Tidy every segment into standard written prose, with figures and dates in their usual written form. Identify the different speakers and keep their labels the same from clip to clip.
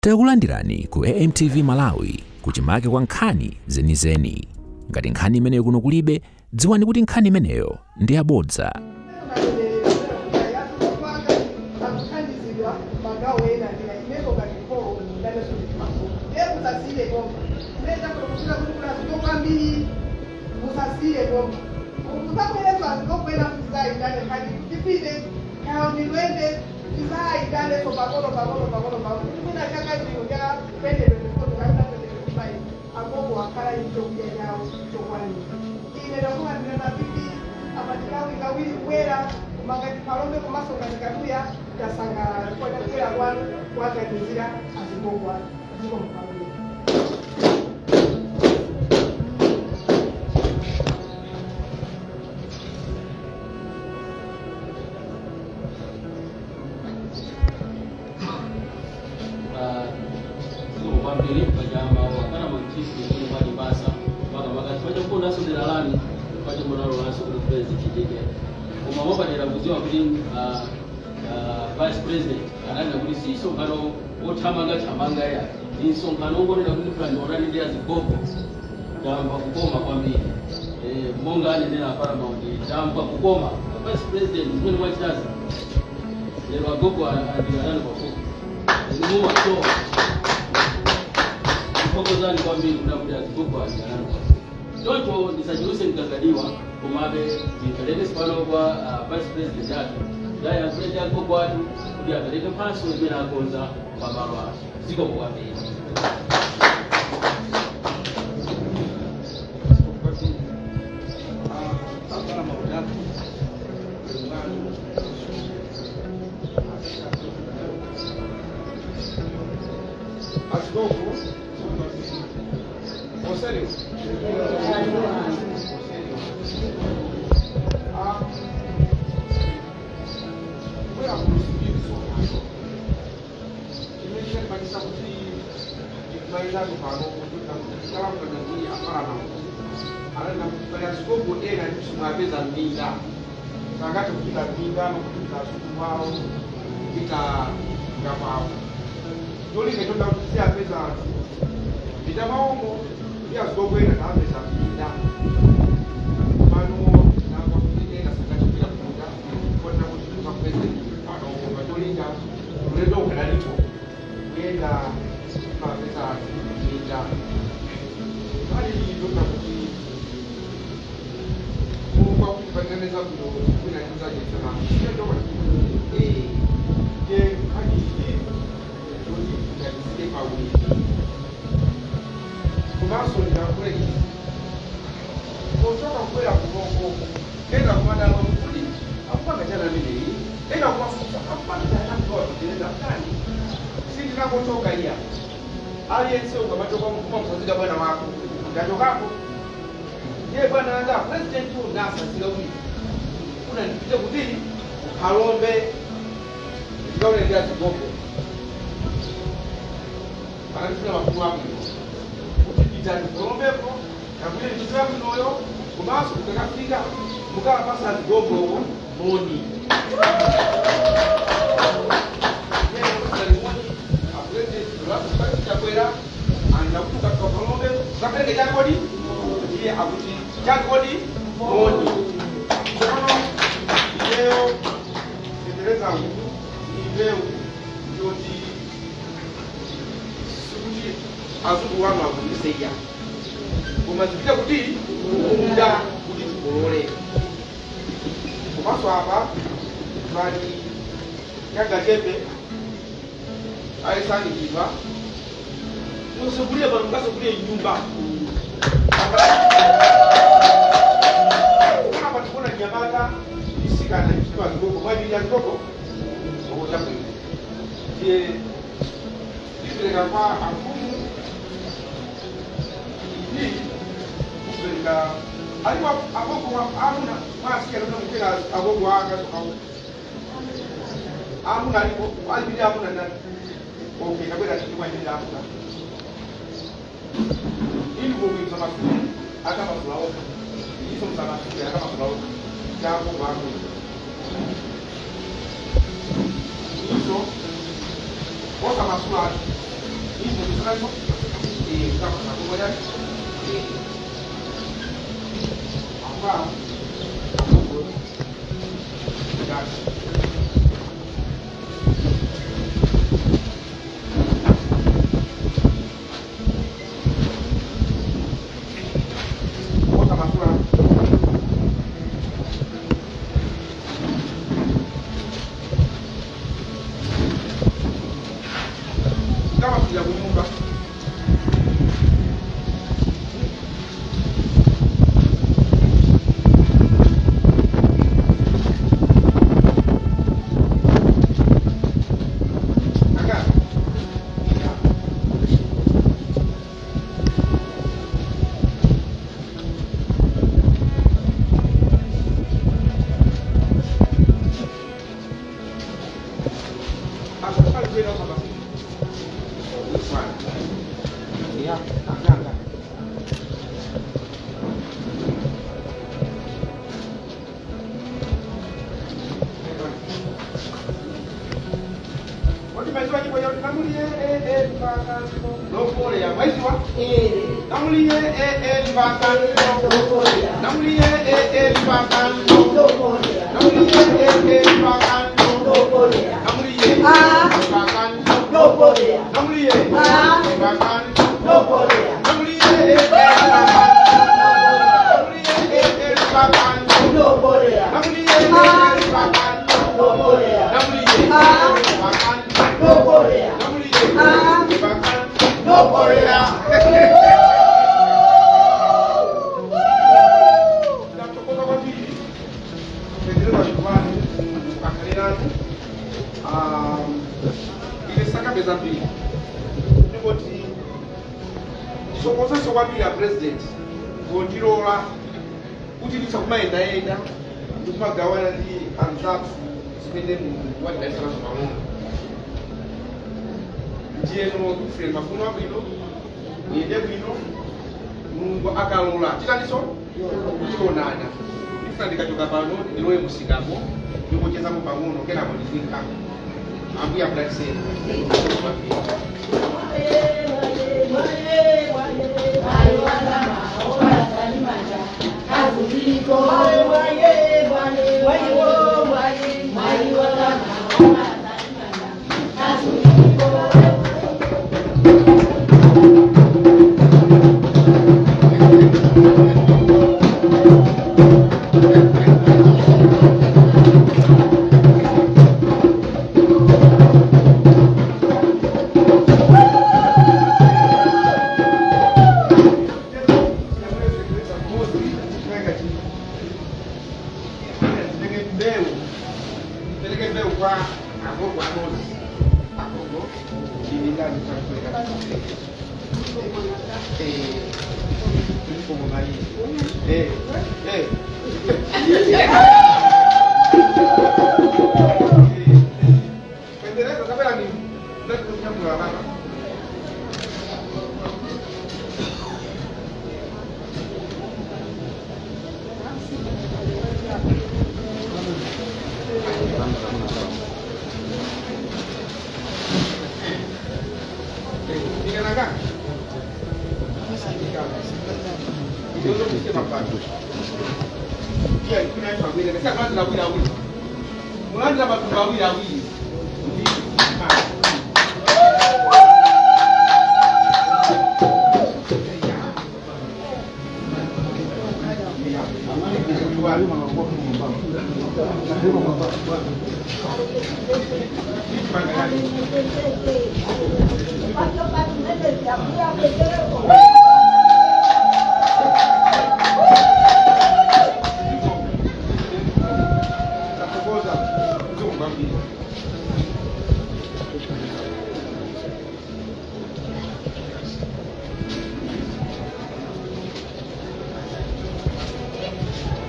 Speaker 1: Takulandirani ku AMTV Malawi kuchimake kwa nkhani zenizeni. Ngati nkhani imeneyo kuno kulibe, dziwani kuti nkhani imeneyo ndi yabodza.
Speaker 2: Pambili pajama wakana mchifu kwenye maji basa maka tuwaje kuna naso dilalani tuwaje mwanalo naso kuna president kijeke umamomba nirabuziwa kuri vice president anani kuri siso kano otamanga ya inso kano ngorera kuri plan orani ndi azikoko tamba kukoma kwambiri monga ane nena paramount tamba kukoma vice president mwini mwachitaza lero agogo andigalani kwa fuku ni muwa so Fokozani kwa mbili kunakuja azikoko ajana. Toto nisajiruse mkangadiwa kumabe nipeleke spano kwa vice president yake. Daya president yako kwa watu kudia peleke paso mbele akonza kwa barua. Ziko kwa mbili.
Speaker 3: Azikoko sério? Foi a conseguir isso. Imagina que está muito vai dar no valor porque ela foi na minha para não. Ela não para as coisas que ela disse uma vez a minha. Sagata kita minda kita sukuwao kita ngapao. Dole ke tota sia pesa. Kita mau dia sogo ina na pesa minda. Mano na kwa kile na sagata bila kuda. Kwa na kushika pesa ano kwa dolinga. Uledo kanalipo. Yenda kwa pesa minda. Hali ndio kuti kwa kutengeneza kuna kizazi sana. Ndio je hadi hii ndio ndio kwa wingi. Kumaso ndio kweli. Kutoka kwela kubongo. Kenda kumanda wa mkuli. Hapo ngajana mimi. Kenda kuwafuta. Hapo ngajana kwa kutengeneza ndani. Sisi tunapotoka hia. Aliyense ukamatoka mkuu mkoziga bwana wako. Ngatoka hapo. Ye bwana anga president tu nasa silawi. Kuna nipita kutini Kalombe ngaone ndia Zigoko. Anafuna makuu hapo. Ukipita Kalombe hapo na kule nitwa mnoyo kumaso ukakafika mukala pasa Zigoko moni. Yeye msalimoni president tu nasa kwera anakutoka kwa Kalombe kapeleke jakodi ndiye akuti jakodi moni. Leo endeleza nguvu ni leo ndio sikuti azungu wangu akunisaidia kumazipita kuti muda kuti tukolole kumaso hapa bali yaga tembe aisani kiva usubulie bali mkasobulie nyumba hapa tukona nyamata kana kitu azoko kwa ajili ya Zigoko ngoja kweli je ile kama afumu hii kupeleka alikuwa aboko amuna masikia ndio mpira aboko anga au amuna alipo alibidi amuna na okay kabla kitu ile amuna ili kuongeza mafuta hata mafuta hizo msamaha hata mafuta jambo maalum hizo kosa maswali Hizo msalamu kama nakuja hapa ya kunyumba president Gondirola utilisa kumaendaenda kumagawana ndi anzathu zimene Mulungu wadalitsa nazo pang'ono. Ndiyeno kufuna mafuno abwino iyende bwino Mulungu akalola titaniso tionana ndifuna ndikachoka pano ndilowe musikamo ndikuchezamo pang'ono kenako ndifika ambuya kudaliseni.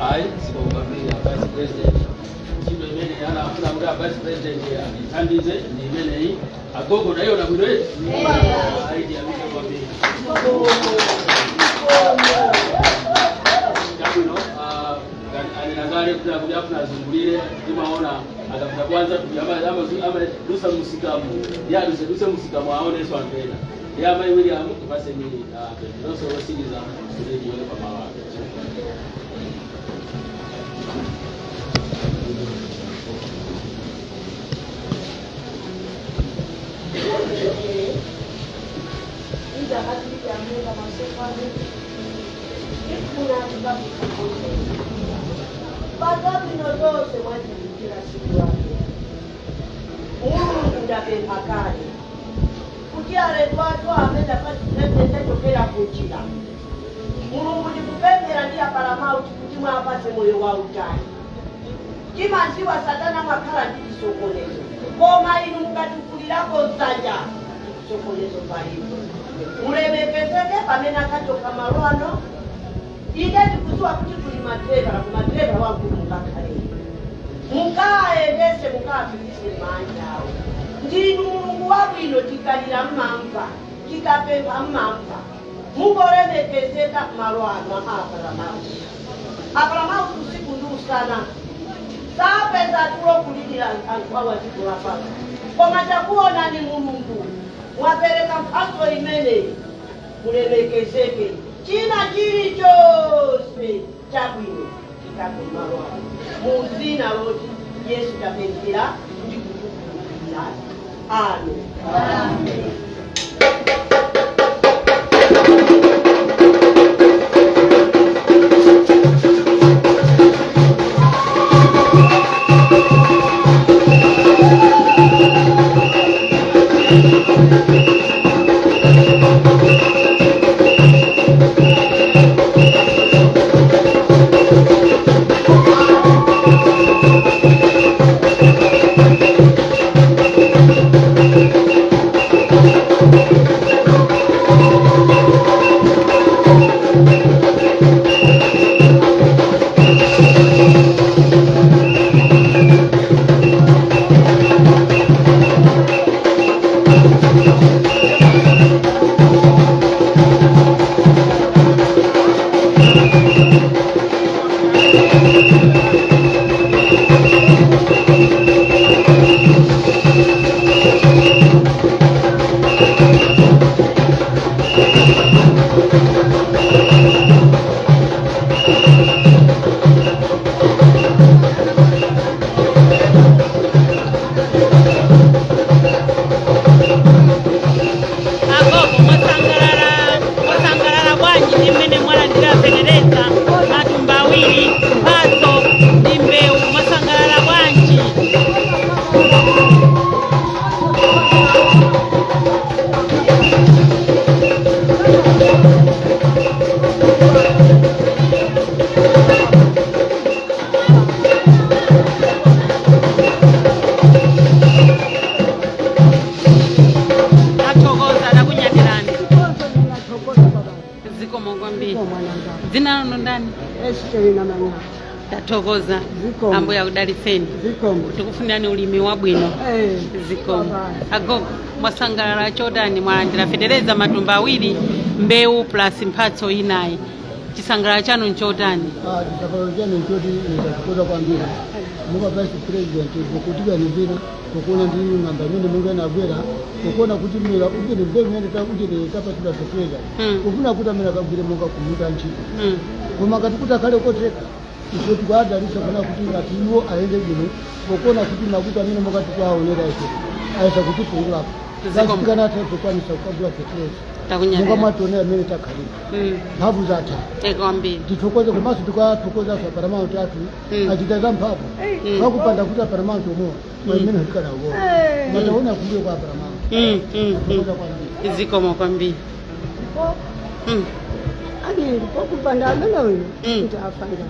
Speaker 2: I sikubabia vice president chido imene yana afuna kuti vice president athandize ndi imene iyi agogo nayo na bwino yetu aidi amike kwambiri kabino alinagale kuti kuja tunazungulile tumaona akapita kwanza ama dusa musikamu ya dusa musikamu aone swa mbele ya mai William basi ni ndoso wasiliza kule yone kwa mawa
Speaker 4: Bagabi nodose mwajilikila siku yake. Mungu ndapempakali. Kukiale twatwa amenda pati tokera kuchila. Mungu ndikupembera ndiya paramauti kuti mwapase moyo wa utani. Chimanziwa satana mwakhala ndichisokonezo. Koma inu mukatukulirako nsanja ndichisokonezo palipo. Mulemekezeke pamene akachoka malo ano. Ide ndikuziwa kuti kuli matreva wangu mukakhale. Mukaendese mukafikise manja awo. Ndinu Mulungu wabwino tikalira mmamva, tikapempha mmamva. Mukolemekezeka malo ano apalamauti. Apalamauti usiku ndi usana. Sapeza tulo kulidira anthu awa dziko lapansi. Koma takuona ni Mulungu. Mwapereka mphatso imene mulemekezeke. China chilichonse chabwino chikakumalo muzina loti Yesu tapempera ndi kukukhulupirira. Amen. Amen.
Speaker 5: Zina ndani? Tatogoza ambo ya udaliseni tukufundani ulimi wabwino zikomo agogo mwasangalala chodani mwalandira federeza matumba awiri mbeu plus mphatso inayi chisangalala chanu nchodani
Speaker 6: chisangalala chanu nchoti nitakukoza kwambira muka vice president kukutika nizira kukuona ndiyo namba nyende mungu anabwera kukuona kuti mira ujene mbeu nyende ujene kapasula sofreza kufuna kuta mira kabwire mungu kumuta nchito kuma katikuta kale koteka iso tukwadalisa kana kuti ngati iwo aende bwino kukuona kuti makuta amene mukati kwaonera ife aisa kuti pungula kana tepo kwanisa kukabula sofreza mungu mwatonera mene takhalira mphamvu zatha
Speaker 5: ekwambiri
Speaker 6: tithokoze komanso tikathokoza sa paramount athu achitaza mphamvu vakupanda kuti paramount omwe mwemene tikanawo mataona kumbuyo kwa paramount tithokoza kwambiri
Speaker 5: zikomo kwambiri
Speaker 4: ani pokupanda amene uyu kuti afanga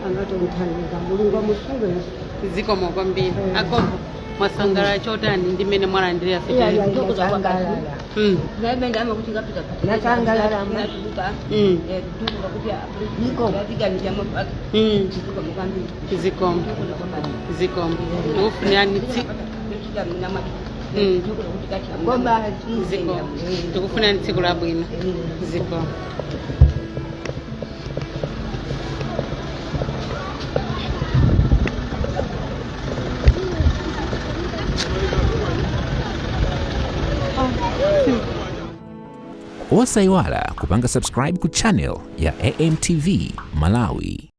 Speaker 4: angatomthandika mulungu amusunge
Speaker 5: zikomo kwambiri agogo mwasangalala chotani ndimene mwalandira federeza
Speaker 7: naenda ama kuti ngapita
Speaker 4: nasangalala
Speaker 7: natuka tukuka kuti
Speaker 4: niko
Speaker 7: ndiga njama paka tukuka kwambiri
Speaker 5: zikomo zikomo ufunani
Speaker 7: tukuka nama tukuka kuti kati
Speaker 4: ngomba
Speaker 5: zikomo tukufunani tsiku labwino zikomo
Speaker 1: Osaiwala kupanga subscribe ku channel ya AMTV Malawi.